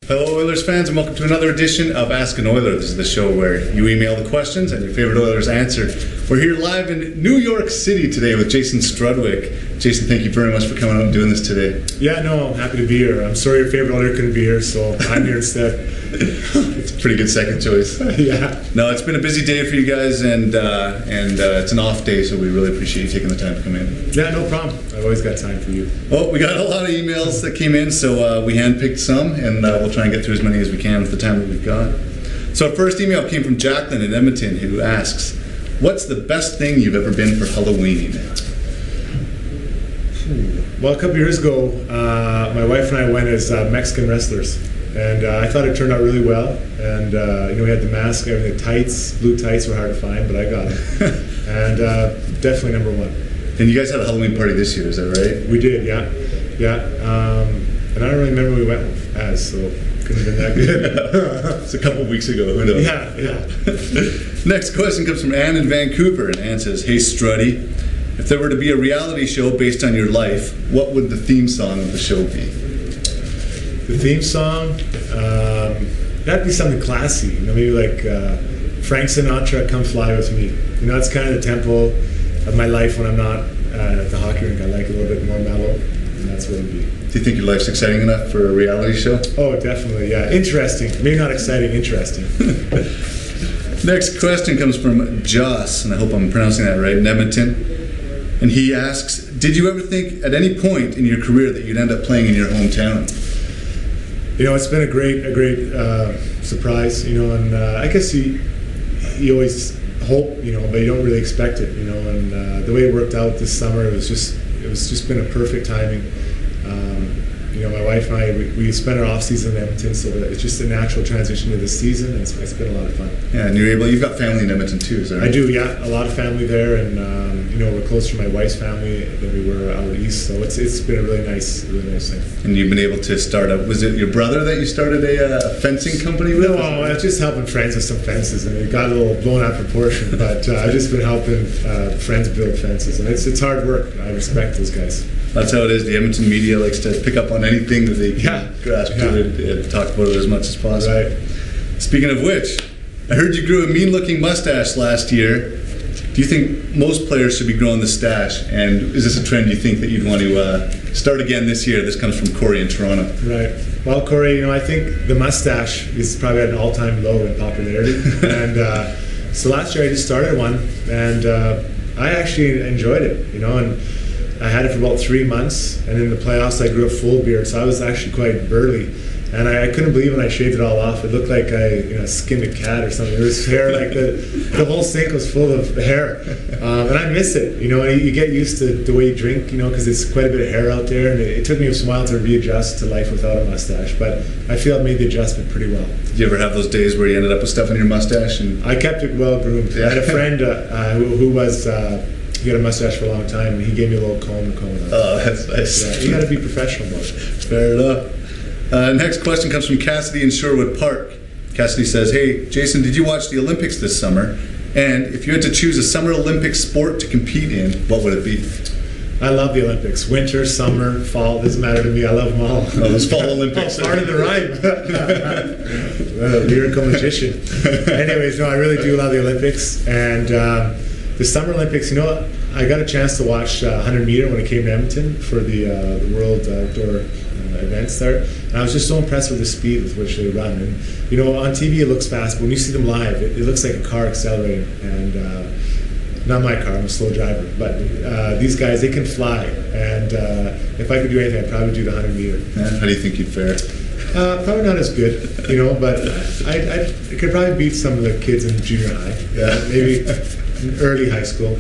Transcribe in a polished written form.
Hello Oilers fans and welcome to another edition of Ask an Oiler. This is the show where you email the questions and your favorite Oilers answer. We're here live in New York City today with Jason Strudwick. Jason, thank you very much for coming out and doing this today. Yeah, no, I'm happy to be here. I'm sorry your favorite Oiler couldn't be here, so I'm here instead. It's a pretty good second choice. Yeah. No, it's been a busy day for you guys and it's an off day, so we really appreciate you taking the time to come in. Yeah, no problem. I've always got time for you. Well, we got a lot of emails that came in, so we handpicked some, and we'll try and get through as many as we can with the time that we've got. So our first email came from Jacqueline in Edmonton, who asks, what's the best thing you've ever been for Halloween? Well, a couple years ago, my wife and I went as Mexican wrestlers, and I thought it turned out really well. And we had the mask, everything, tights, blue tights were hard to find, but I got them. And definitely number one. And you guys had a Halloween party this year, is that right? We did, yeah. And I don't really remember who we went as, so couldn't have been that good. It's a couple of weeks ago, who knows? Yeah. Next question comes from Ann in Vancouver, and Ann says, hey Struddy, if there were to be a reality show based on your life, what would the theme song of the show be? The theme song? That'd be something classy, maybe like Frank Sinatra, Come Fly With Me. That's kind of the tempo of my life when I'm not at the hockey rink. I like it a little bit more mellow, and that's what it'd be. Do you think your life's exciting enough for a reality show? Oh, definitely, yeah. Interesting. Maybe not exciting, interesting. Next question comes from Joss, and I hope I'm pronouncing that right, in Edmonton. And he asks, did you ever think at any point in your career that you'd end up playing in your hometown? It's been a great surprise, and I guess you always hope, but you don't really expect it, and the way it worked out this summer, it was just been a perfect timing. My wife and I, we spent our off season in Edmonton, so it's just a natural transition to the season, and it's been a lot of fun. Yeah, and you've got family in Edmonton too, is that right? I do, yeah, a lot of family there, and we're closer to my wife's family than we were out east, so it's been a really nice thing. And you've been able to start up. Was it your brother that you started a fencing company with? No, I was just helping friends with some fences, and it got a little blown out of proportion. But I've just been helping friends build fences, and it's hard work. I respect those guys. That's how it is. The Edmonton media likes to pick up on anything that they can grasp to and talk about it as much as possible. Right. Speaking of which, I heard you grew a mean-looking mustache last year. Do you think most players should be growing the stash? And is this a trend you think that you'd want to start again this year? This comes from Corey in Toronto. Right. Well, Corey, I think the mustache is probably at an all-time low in popularity. And so last year I just started one, and I actually enjoyed it, and I had it for about 3 months, and in the playoffs I grew a full beard, so I was actually quite burly. And I couldn't believe when I shaved it all off. It looked like I skinned a cat or something. There was hair, like the whole sink was full of hair. And I miss it, and you get used to the way you drink, because there's quite a bit of hair out there. And it took me a while to readjust to life without a mustache. But I feel I made the adjustment pretty well. Did you ever have those days where you ended up with stuff in your mustache? I kept it well groomed. I had a friend who was... he had a mustache for a long time, and he gave me a little comb to comb it out. Oh, that's nice. Yeah, you got to be professional about it. Fair enough. Next question comes from Cassidy in Sherwood Park. Cassidy says, hey, Jason, did you watch the Olympics this summer? And if you had to choose a Summer Olympic sport to compete in, what would it be? I love the Olympics. Winter, summer, fall, doesn't matter to me. I love them all. Oh, those fall Olympics. Part of the rhyme. Lyrical magician. Anyways, no, I really do love the Olympics. And the Summer Olympics, I got a chance to watch 100 meter when it came to Edmonton for the World Outdoor events there, and I was just so impressed with the speed with which they run. And on TV it looks fast, but when you see them live, it looks like a car accelerating. And not my car, I'm a slow driver, but these guys, they can fly. And if I could do anything, I'd probably do the 100 meter. How do you think you'd fare? Probably not as good, but I could probably beat some of the kids in junior high. Maybe early high school.